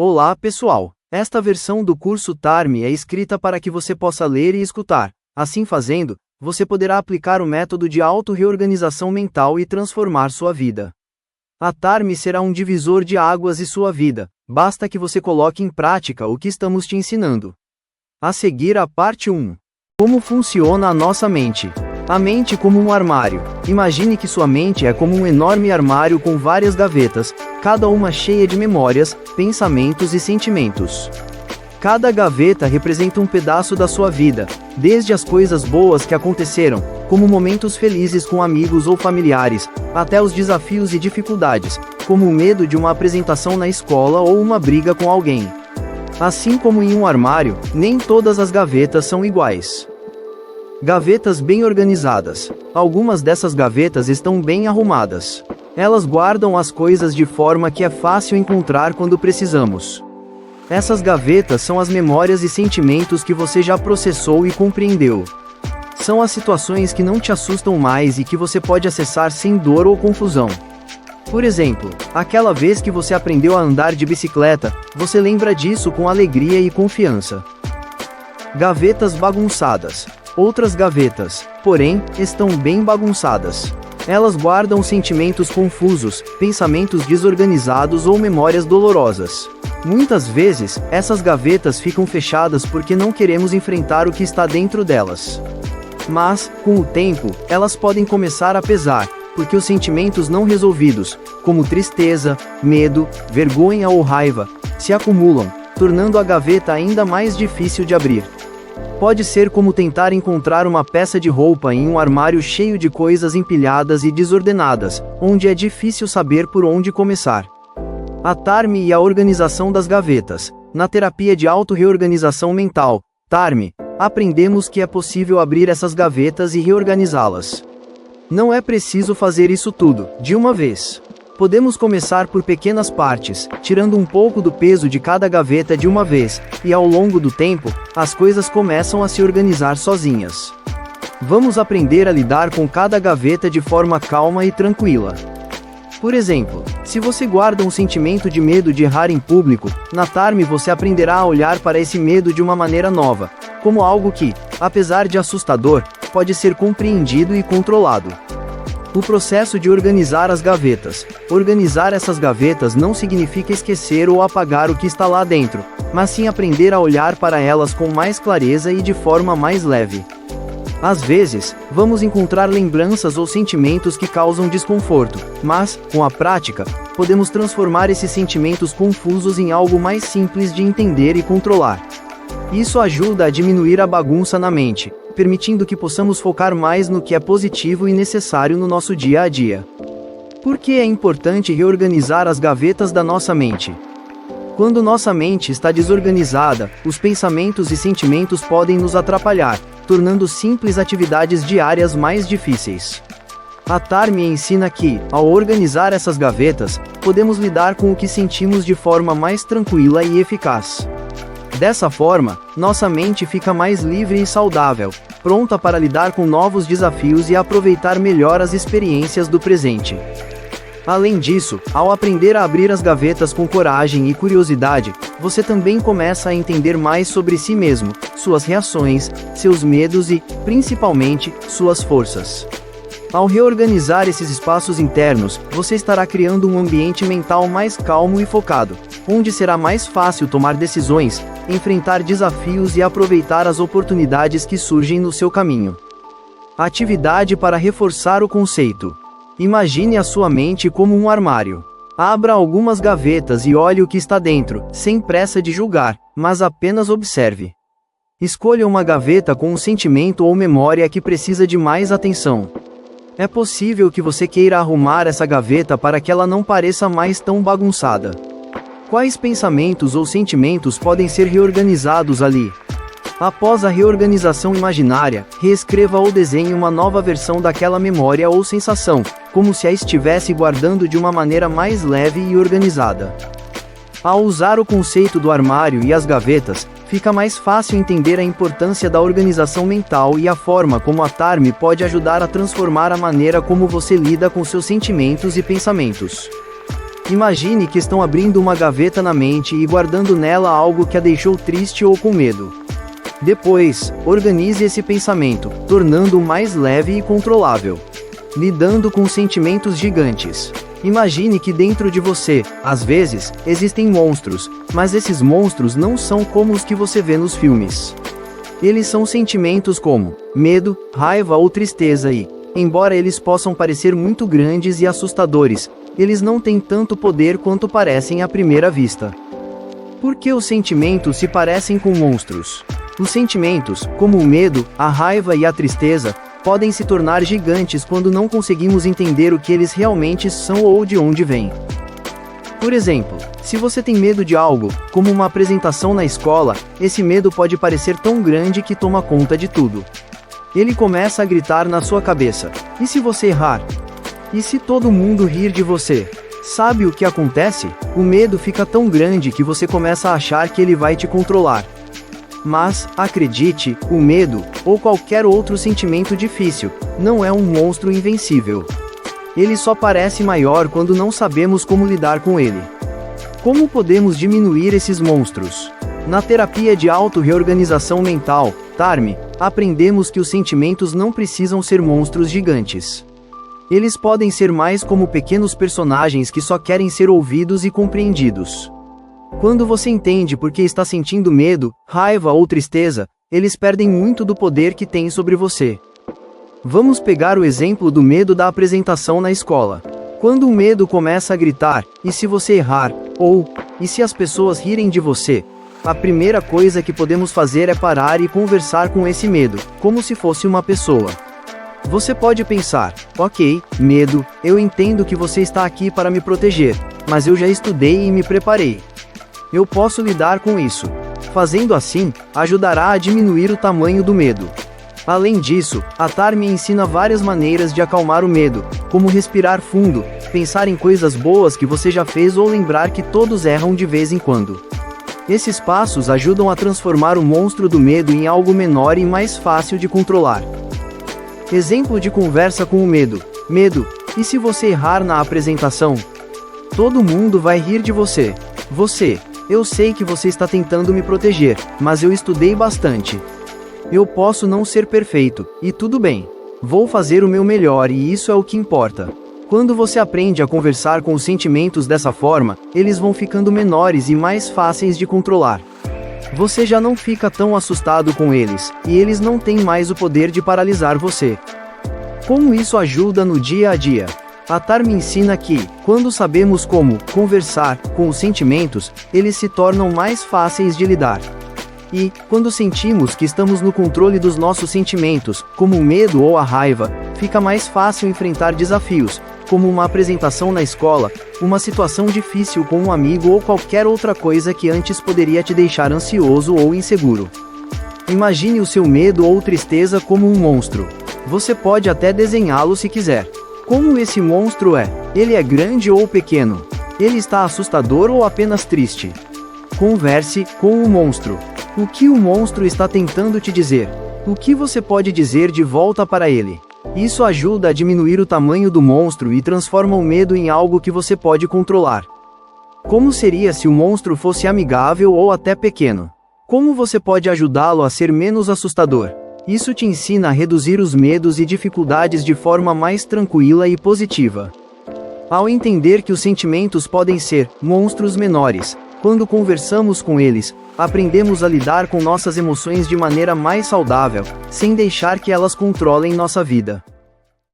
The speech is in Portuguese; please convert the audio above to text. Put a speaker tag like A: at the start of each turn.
A: Olá, pessoal! Esta versão do curso TARME é escrita para que você possa ler e escutar. Assim fazendo, você poderá aplicar o método de auto-reorganização mental e transformar sua vida. A TARME será um divisor de águas em sua vida, basta que você coloque em prática o que estamos te ensinando. A seguir a parte 1. Como funciona a nossa mente? A mente como um armário. Imagine que sua mente é como um enorme armário com várias gavetas, cada uma cheia de memórias, pensamentos e sentimentos. Cada gaveta representa um pedaço da sua vida, desde as coisas boas que aconteceram, como momentos felizes com amigos ou familiares, até os desafios e dificuldades, como o medo de uma apresentação na escola ou uma briga com alguém. Assim como em um armário, nem todas as gavetas são iguais. Gavetas bem organizadas. Algumas dessas gavetas estão bem arrumadas. Elas guardam as coisas de forma que é fácil encontrar quando precisamos. Essas gavetas são as memórias e sentimentos que você já processou e compreendeu. São as situações que não te assustam mais e que você pode acessar sem dor ou confusão. Por exemplo, aquela vez que você aprendeu a andar de bicicleta, você lembra disso com alegria e confiança. Gavetas bagunçadas. Outras gavetas, porém, estão bem bagunçadas. Elas guardam sentimentos confusos, pensamentos desorganizados ou memórias dolorosas. Muitas vezes, essas gavetas ficam fechadas porque não queremos enfrentar o que está dentro delas. Mas, com o tempo, elas podem começar a pesar, porque os sentimentos não resolvidos, como tristeza, medo, vergonha ou raiva, se acumulam, tornando a gaveta ainda mais difícil de abrir. Pode ser como tentar encontrar uma peça de roupa em um armário cheio de coisas empilhadas e desordenadas, onde é difícil saber por onde começar. A TARME e a organização das gavetas. Na terapia de auto-reorganização mental, TARME, aprendemos que é possível abrir essas gavetas e reorganizá-las. Não é preciso fazer isso tudo, de uma vez. Podemos começar por pequenas partes, tirando um pouco do peso de cada gaveta de uma vez, e ao longo do tempo, as coisas começam a se organizar sozinhas. Vamos aprender a lidar com cada gaveta de forma calma e tranquila. Por exemplo, se você guarda um sentimento de medo de errar em público, na TARME você aprenderá a olhar para esse medo de uma maneira nova, como algo que, apesar de assustador, pode ser compreendido e controlado. O processo de organizar as gavetas. Organizar essas gavetas não significa esquecer ou apagar o que está lá dentro, mas sim aprender a olhar para elas com mais clareza e de forma mais leve. Às vezes, vamos encontrar lembranças ou sentimentos que causam desconforto, mas, com a prática, podemos transformar esses sentimentos confusos em algo mais simples de entender e controlar. Isso ajuda a diminuir a bagunça na mente, permitindo que possamos focar mais no que é positivo e necessário no nosso dia a dia. Por que é importante reorganizar as gavetas da nossa mente? Quando nossa mente está desorganizada, os pensamentos e sentimentos podem nos atrapalhar, tornando simples atividades diárias mais difíceis. A TARME ensina que, ao organizar essas gavetas, podemos lidar com o que sentimos de forma mais tranquila e eficaz. Dessa forma, nossa mente fica mais livre e saudável, pronta para lidar com novos desafios e aproveitar melhor as experiências do presente. Além disso, ao aprender a abrir as gavetas com coragem e curiosidade, você também começa a entender mais sobre si mesmo, suas reações, seus medos e, principalmente, suas forças. Ao reorganizar esses espaços internos, você estará criando um ambiente mental mais calmo e focado, onde será mais fácil tomar decisões, enfrentar desafios e aproveitar as oportunidades que surgem no seu caminho. Atividade para reforçar o conceito. Imagine a sua mente como um armário. Abra algumas gavetas e olhe o que está dentro, sem pressa de julgar, mas apenas observe. Escolha uma gaveta com um sentimento ou memória que precisa de mais atenção. É possível que você queira arrumar essa gaveta para que ela não pareça mais tão bagunçada. Quais pensamentos ou sentimentos podem ser reorganizados ali? Após a reorganização imaginária, reescreva ou desenhe uma nova versão daquela memória ou sensação, como se a estivesse guardando de uma maneira mais leve e organizada. Ao usar o conceito do armário e as gavetas, fica mais fácil entender a importância da organização mental e a forma como a TARME pode ajudar a transformar a maneira como você lida com seus sentimentos e pensamentos. Imagine que estão abrindo uma gaveta na mente e guardando nela algo que a deixou triste ou com medo. Depois, organize esse pensamento, tornando-o mais leve e controlável. Lidando com sentimentos gigantes. Imagine que dentro de você, às vezes, existem monstros, mas esses monstros não são como os que você vê nos filmes. Eles são sentimentos como medo, raiva ou tristeza e, embora eles possam parecer muito grandes e assustadores, eles não têm tanto poder quanto parecem à primeira vista. Por que os sentimentos se parecem com monstros? Os sentimentos, como o medo, a raiva e a tristeza, podem se tornar gigantes quando não conseguimos entender o que eles realmente são ou de onde vêm. Por exemplo, se você tem medo de algo, como uma apresentação na escola, esse medo pode parecer tão grande que toma conta de tudo. Ele começa a gritar na sua cabeça: e se você errar? E se todo mundo rir de você? Sabe o que acontece? O medo fica tão grande que você começa a achar que ele vai te controlar. Mas, acredite, o medo, ou qualquer outro sentimento difícil, não é um monstro invencível. Ele só parece maior quando não sabemos como lidar com ele. Como podemos diminuir esses monstros? Na terapia de auto-reorganização mental, TARM, aprendemos que os sentimentos não precisam ser monstros gigantes. Eles podem ser mais como pequenos personagens que só querem ser ouvidos e compreendidos. Quando você entende por que está sentindo medo, raiva ou tristeza, eles perdem muito do poder que têm sobre você. Vamos pegar o exemplo do medo da apresentação na escola. Quando o medo começa a gritar, e se você errar, ou, e se as pessoas rirem de você? A primeira coisa que podemos fazer é parar e conversar com esse medo, como se fosse uma pessoa. Você pode pensar: ok, medo, eu entendo que você está aqui para me proteger, mas eu já estudei e me preparei. Eu posso lidar com isso. Fazendo assim, ajudará a diminuir o tamanho do medo. Além disso, a TARM ensina várias maneiras de acalmar o medo, como respirar fundo, pensar em coisas boas que você já fez ou lembrar que todos erram de vez em quando. Esses passos ajudam a transformar o monstro do medo em algo menor e mais fácil de controlar. Exemplo de conversa com o medo. Medo, e se você errar na apresentação? Todo mundo vai rir de você. Eu sei que você está tentando me proteger, mas eu estudei bastante. Eu posso não ser perfeito, e tudo bem. Vou fazer o meu melhor e isso é o que importa. Quando você aprende a conversar com os sentimentos dessa forma, eles vão ficando menores e mais fáceis de controlar. Você já não fica tão assustado com eles, e eles não têm mais o poder de paralisar você. Como isso ajuda no dia a dia? A TARM ensina que, quando sabemos como conversar com os sentimentos, eles se tornam mais fáceis de lidar. E, quando sentimos que estamos no controle dos nossos sentimentos, como o medo ou a raiva, fica mais fácil enfrentar desafios, como uma apresentação na escola, uma situação difícil com um amigo ou qualquer outra coisa que antes poderia te deixar ansioso ou inseguro. Imagine o seu medo ou tristeza como um monstro. Você pode até desenhá-lo se quiser. Como esse monstro é? Ele é grande ou pequeno? Ele está assustador ou apenas triste? Converse com o monstro. O que o monstro está tentando te dizer? O que você pode dizer de volta para ele? Isso ajuda a diminuir o tamanho do monstro e transforma o medo em algo que você pode controlar. Como seria se o monstro fosse amigável ou até pequeno? Como você pode ajudá-lo a ser menos assustador? Isso te ensina a reduzir os medos e dificuldades de forma mais tranquila e positiva. Ao entender que os sentimentos podem ser monstros menores, quando conversamos com eles, aprendemos a lidar com nossas emoções de maneira mais saudável, sem deixar que elas controlem nossa vida.